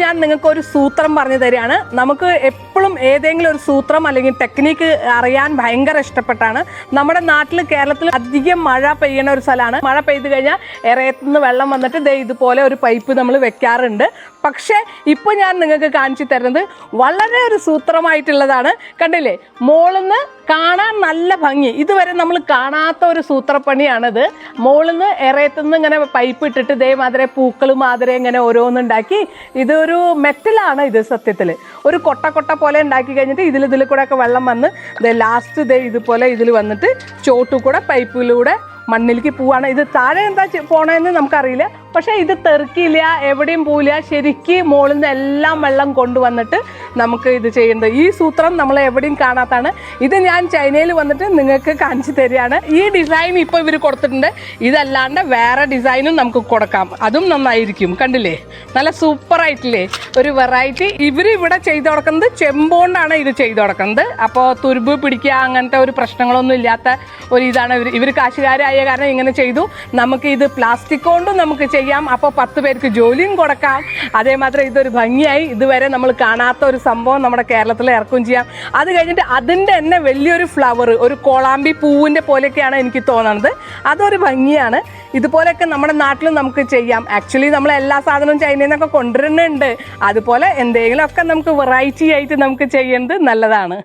ഞാൻ നിങ്ങൾക്ക് ഒരു സൂത്രം പറഞ്ഞു തരികയാണ്. നമുക്ക് എപ്പോഴും ഏതെങ്കിലും ഒരു സൂത്രം അല്ലെങ്കിൽ ടെക്നിക്ക് അറിയാൻ ഭയങ്കര ഇഷ്ടപ്പെട്ടാണ്. നമ്മുടെ നാട്ടിൽ കേരളത്തിൽ അധികം മഴ പെയ്യുന്ന ഒരു സ്ഥലമാണ്. മഴ പെയ്ത് കഴിഞ്ഞാൽ ഇറയത്തുനിന്ന് വെള്ളം വന്നിട്ട് ദേ ഇതുപോലെ ഒരു പൈപ്പ് നമ്മൾ വെക്കാറുണ്ട്. പക്ഷേ ഇപ്പോൾ ഞാൻ നിങ്ങൾക്ക് കാണിച്ചു തരുന്നത് വളരെ ഒരു സൂത്രമായിട്ടുള്ളതാണ്. കണ്ടില്ലേ, മോളിന്ന് കാണാൻ നല്ല ഭംഗി, ഇതുവരെ നമ്മൾ കാണാത്ത ഒരു സൂത്രപ്പണിയാണിത്. മോളിന്ന് ഇറയത്തുനിന്ന് ഇങ്ങനെ പൈപ്പ് ഇട്ടിട്ട് ഇതേമാതിരി പൂക്കൾ മാതിരി ഇങ്ങനെ ഓരോന്നുണ്ടാക്കി, ഇതൊരു മെറ്റലാണ്. ഇത് സത്യത്തിൽ ഒരു കൊട്ട കൊട്ട പോലെ ഉണ്ടാക്കി കഴിഞ്ഞിട്ട് ഇതിൽ കൂടെ ഒക്കെ വെള്ളം വന്ന് ലാസ്റ്റ് ഇതുപോലെ ഇതിൽ വന്നിട്ട് ചോട്ടു കൂടെ പൈപ്പിലൂടെ മണ്ണിലേക്ക് പോവാണ്. ഇത് താഴെ എന്താ പോണതെന്ന് നമുക്കറിയില്ല, പക്ഷേ ഇത് തെറിക്കില്ല, എവിടെയും പോവില്ല. ശരിക്കും മുകളിൽ നിന്ന് എല്ലാം വെള്ളം കൊണ്ടുവന്നിട്ട് നമുക്ക് ഇത് ചെയ്യേണ്ടത്. ഈ സൂത്രം നമ്മൾ എവിടെയും കാണാത്താണ്. ഇത് ഞാൻ ചൈനയിൽ വന്നിട്ട് നിങ്ങൾക്ക് കാണിച്ചു തരികയാണ്. ഈ ഡിസൈൻ ഇപ്പോൾ ഇവർ കൊടുത്തിട്ടുണ്ട്. ഇതല്ലാണ്ട് വേറെ ഡിസൈനും നമുക്ക് കൊടുക്കാം, അതും നന്നായിരിക്കും. കണ്ടില്ലേ, നല്ല സൂപ്പറായിട്ടില്ലേ ഒരു വെറൈറ്റി. ഇവർ ഇവിടെ ചെയ്തു കൊടുക്കുന്നത് ചെമ്പോണ്ടാണ് ഇത് ചെയ്തു കൊടുക്കുന്നത്. അപ്പോൾ തുരുമ്പ് പിടിക്കുക അങ്ങനത്തെ ഒരു പ്രശ്നങ്ങളൊന്നും ഇല്ലാത്ത ഒരു ഇതാണ് ഇവർ കാശുകാരായ കാരണം ഇങ്ങനെ ചെയ്തു. നമുക്ക് ഇത് പ്ലാസ്റ്റിക് കൊണ്ടും നമുക്ക് ചെയ്യാം. അപ്പോൾ 10 പേർക്ക് ജോലിയും കൊടുക്കാം. അതേമാത്രം ഇതൊരു ഭംഗിയായി ഇതുവരെ നമ്മൾ കാണാത്ത ഒരു സംഭവം നമ്മുടെ കേരളത്തിൽ ഇറക്കുകയും ചെയ്യാം. അത് കഴിഞ്ഞിട്ട് അതിൻ്റെ തന്നെ വലിയൊരു ഫ്ലവർ, ഒരു കോളാമ്പി പൂവിൻ്റെ പോലെയൊക്കെയാണ് എനിക്ക് തോന്നുന്നത്. അതൊരു ഭംഗിയാണ്. ഇതുപോലെയൊക്കെ നമ്മുടെ നാട്ടിൽ നമുക്ക് ചെയ്യാം. ആക്ച്വലി നമ്മൾ എല്ലാ സാധനവും ചൈനയിൽ നിന്നൊക്കെ കൊണ്ടുവരുന്നുണ്ട്. അതുപോലെ എന്തെങ്കിലുമൊക്കെ നമുക്ക് വെറൈറ്റി ആയിട്ട് നമുക്ക് ചെയ്യുന്നത് നല്ലതാണ്.